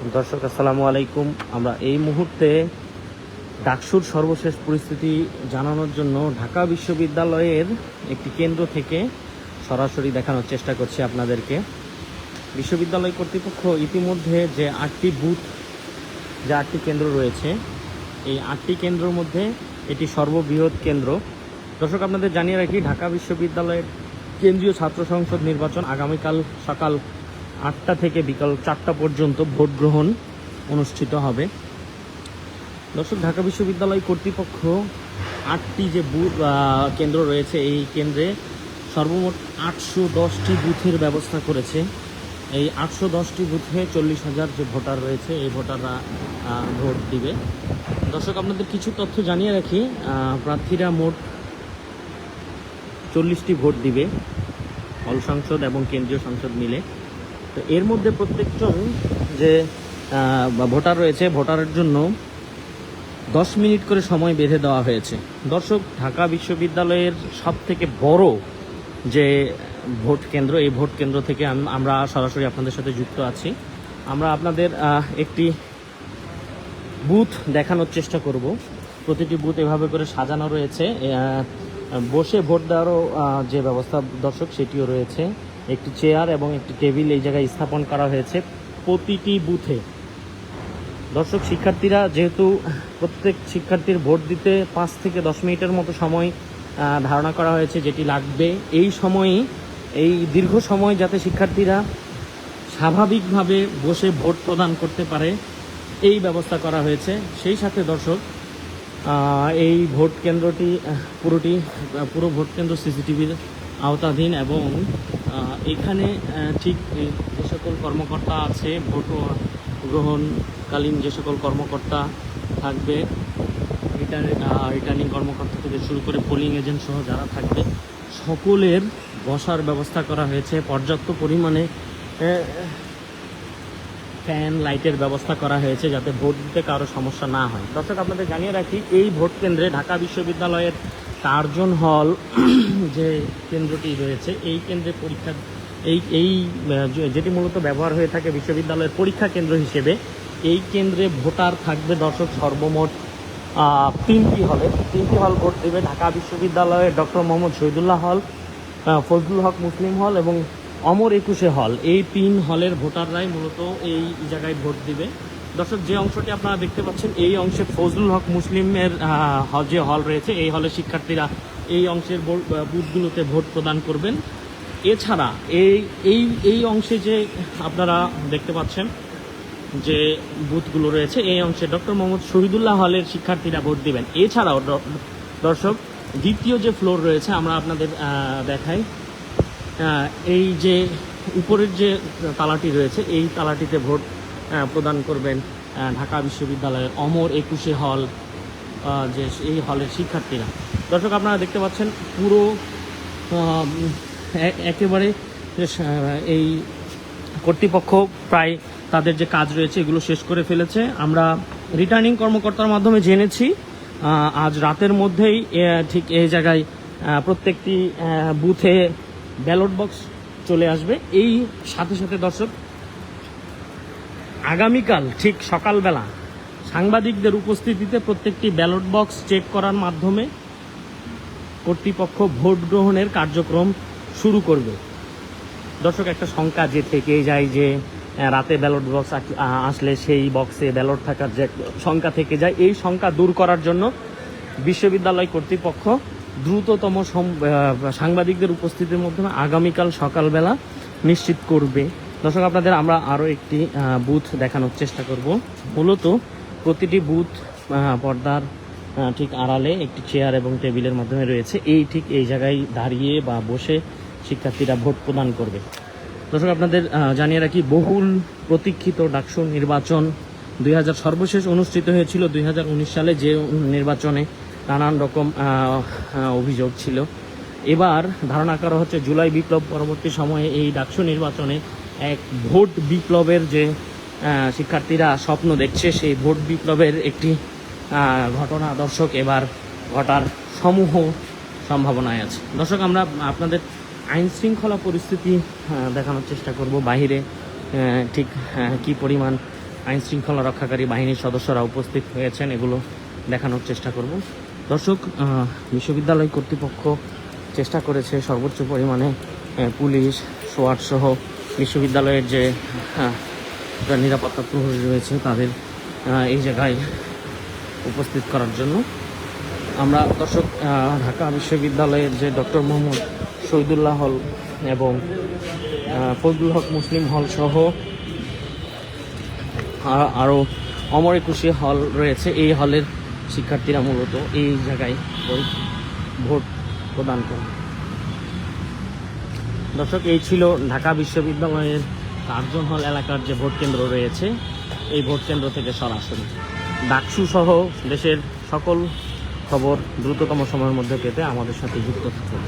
দর্শক আসসালামু আলাইকুম। আমরা এই মুহূর্তে ডাকসুর সর্বশেষ পরিস্থিতি জানানোর জন্য ঢাকা বিশ্ববিদ্যালয়ের একটি কেন্দ্র থেকে সরাসরি দেখানোর চেষ্টা করছি আপনাদেরকে। বিশ্ববিদ্যালয় কর্তৃপক্ষ ইতিমধ্যে যে 8টি কেন্দ্র রয়েছে, এই 8টি কেন্দ্রের মধ্যে এটি সর্ববৃহৎ কেন্দ্র। দর্শক আপনাদের জানিয়ে রাখি, ঢাকা বিশ্ববিদ্যালয়ের কেন্দ্রীয় ছাত্র সংসদ নির্বাচন আগামীকাল সকাল 8টা থেকে বিকাল 4টা পর্যন্ত ভোট গ্রহণ অনুষ্ঠিত হবে। দর্শক, ঢাকা বিশ্ববিদ্যালয় কর্তৃপক্ষ 8টি যে কেন্দ্র রয়েছে, এই কেন্দ্রে সর্বমোট 810টি বুথের ব্যবস্থা করেছে। এই 810টি বুথে 40,000 যে ভোটার রয়েছে, এই ভোটাররা ভোট দিবে। দর্শক আপনাদের কিছু তথ্য জানিয়ে রাখি, প্রার্থীরা মোট 40টি ভোট দিবে, হল সংসদ এবং কেন্দ্রীয় সংসদ মিলে। তো এর মধ্যে প্রত্যেকজন যে ভোটার রয়েছে, ভোটারের জন্য 10 মিনিট করে সময় বেঁধে দেওয়া হয়েছে। দর্শক, ঢাকা বিশ্ববিদ্যালয়ের সবথেকে বড় যে ভোট কেন্দ্র, এই ভোট কেন্দ্র থেকে আমরা সরাসরি আপনাদের সাথে যুক্ত আছি। আমরা আপনাদের একটি বুথ দেখানোর চেষ্টা করব। প্রতিটি বুথ এভাবে করে সাজানো রয়েছে, বসে ভোট দেওয়ারও যে ব্যবস্থা দর্শক সেটিও রয়েছে। একটি চেয়ার এবং একটি টেবিল এই জায়গায় স্থাপন করা হয়েছে প্রতিটি বুথে। দর্শক, শিক্ষার্থীরা যেহেতু প্রত্যেক শিক্ষার্থীর ভোট দিতে 5 থেকে 10 মিনিটের মতো সময় ধারণা করা হয়েছে, যেটি লাগবে। এই সময়ই, এই দীর্ঘ সময় যাতে শিক্ষার্থীরা স্বাভাবিকভাবে বসে ভোট প্রদান করতে পারে, এই ব্যবস্থা করা হয়েছে। সেই সাথে দর্শক, এই ভোট কেন্দ্রটি পুরো ভোট কেন্দ্র সিসিটিভির আওতাধীন এবং এখানে ঠিক যে সকল কর্মকর্তা আছে, ভোট গ্রহণকালীন যে সকল কর্মকর্তা থাকবে, রিটার্নিং কর্মকর্তা থেকে শুরু করে পোলিং এজেন্ট সহ যারা থাকবে, সকলের বসার ব্যবস্থা করা হয়েছে। পর্যাপ্ত পরিমাণে ফ্যান, লাইটের ব্যবস্থা করা হয়েছে যাতে ভোট দিতে কারো সমস্যা না হয়। দর্শক আপনাদের জানিয়ে রাখি, এই ভোট কেন্দ্রে ঢাকা বিশ্ববিদ্যালয়ের কার্জন হল যে কেন্দ্রটি রয়েছে, এই কেন্দ্রে যেটি মূলত ব্যবহার হয়ে থাকে বিশ্ববিদ্যালয়ের পরীক্ষা কেন্দ্র হিসেবে, এই কেন্দ্রে ভোটার থাকবে দর্শক সর্বমোট 3টি হল ভোট দেবে। ঢাকা বিশ্ববিদ্যালয়ের ডক্টর মোহাম্মদ শহীদুল্লাহ হল, ফজলুল হক মুসলিম হল এবং অমর 21 হল, এই 3 হলের ভোটাররাই মূলত এই জায়গায় ভোট দিবে। দর্শক, যে অংশটি আপনারা দেখতে পাচ্ছেন, এই অংশে ফজলুল হক মুসলিমের যে হল রয়েছে, এই হলের শিক্ষার্থীরা এই অংশের বুথগুলোতে ভোট প্রদান করবেন। এছাড়া এই অংশে যে আপনারা দেখতে পাচ্ছেন যে বুথগুলো রয়েছে, এই অংশে ডক্টর মোহাম্মদ শহীদুল্লাহ হলের শিক্ষার্থীরা ভোট দিবেন। এছাড়াও দর্শক, দ্বিতীয় যে ফ্লোর রয়েছে আমরা আপনাদের দেখাই, এই যে উপরের যে তালাটি রয়েছে, এই তালাটিতে ভোট প্রদান করবেন ঢাকা বিশ্ববিদ্যালয়ের অমর 21 হল, যে এই হলের শিক্ষার্থীরা। দর্শক আপনারা দেখতে পাচ্ছেন পুরো একেবারে এই কর্তৃপক্ষ প্রায় তাদের যে কাজ রয়েছে এগুলো শেষ করে ফেলেছে। আমরা রিটার্নিং কর্মকর্তার মাধ্যমে জেনেছি আজ রাতের মধ্যেই ঠিক এই জায়গায় প্রত্যেকটি বুথে ব্যালট বক্স চলে আসবে। এই সাথে সাথে দর্শক, আগামীকাল ঠিক সকালবেলা সাংবাদিকদের উপস্থিতিতে প্রত্যেকটি ব্যালট বক্স চেক করার মাধ্যমে কর্তৃপক্ষ ভোট গ্রহণের কার্যক্রম শুরু করবে। দর্শক, একটা শঙ্কা যে থেকেই যায় যে রাতে ব্যালট বক্স আসলে সেই বক্সে ব্যালট থাকার যে শঙ্কা থেকে যায়, এই শঙ্কা দূর করার জন্য বিশ্ববিদ্যালয় কর্তৃপক্ষ দ্রুততম সাংবাদিকদের উপস্থিতির মাধ্যমে আগামীকাল সকালবেলা নিশ্চিত করবে। দর্শক আপনাদের আমরা আরও একটি বুথ দেখানোর চেষ্টা করব। মূলত প্রতিটি বুথ পর্দার ঠিক আড়ালে একটি চেয়ার এবং টেবিলের মাধ্যমে রয়েছে। এই জায়গায় দাঁড়িয়ে বা বসে শিক্ষার্থীরা ভোট প্রদান করবে। দর্শক আপনাদের জানিয়ে রাখি, বহুল প্রতীক্ষিত ডাকসু নির্বাচন 2000 সর্বশেষ অনুষ্ঠিত হয়েছিল 2019 সালে, যে নির্বাচনে নানান রকম অভিযোগ ছিল। এবার ধারণা করা হচ্ছে জুলাই বিপ্লব পরবর্তী সময়ে এই ডাকসু নির্বাচনে এক ভোট বিপ্লবের যে শিক্ষার্থীরা স্বপ্ন দেখছে, সেই ভোট বিপ্লবের একটি ঘটনা দর্শক এবার ঘটার সমূহ সম্ভাবনায় আছে। দর্শক, আমরা আপনাদের আইন শৃঙ্খলা পরিস্থিতি দেখানোর চেষ্টা করব। বাহিরে ঠিক কি পরিমাণ আইন শৃঙ্খলা রক্ষাকারী বাহিনীর সদস্যরা উপস্থিত হয়েছেন, এগুলো দেখানোর চেষ্টা করব। দর্শক, বিশ্ববিদ্যালয় কর্তৃপক্ষ চেষ্টা করেছে সর্বোচ্চ পরিমাণে পুলিশ, সোয়াট সহ বিশ্ববিদ্যালয়ের যে নিরাপত্তা প্রহরী রয়েছে তাদের এই জায়গায় উপস্থিত করার জন্য। আমরা দর্শক ঢাকা বিশ্ববিদ্যালয়ের যে ডক্টর মোহাম্মদ শহীদুল্লাহ হল এবং ফজলুল হক মুসলিম হল সহ আরও অমর একুশে হল রয়েছে, এই হলের শিক্ষার্থীরা মূলত এই জায়গায় ভোট প্রদান করে। দর্শক, এই ছিল ঢাকা বিশ্ববিদ্যালয়ের কার্জন হল এলাকার যে ভোট কেন্দ্র রয়েছে, এই ভোট কেন্দ্র থেকে সরাসরি ডাকসু সহ দেশের সকল খবর দ্রুততম সময়ের মধ্যে পেতে আমাদের সাথে যুক্ত থাকুন।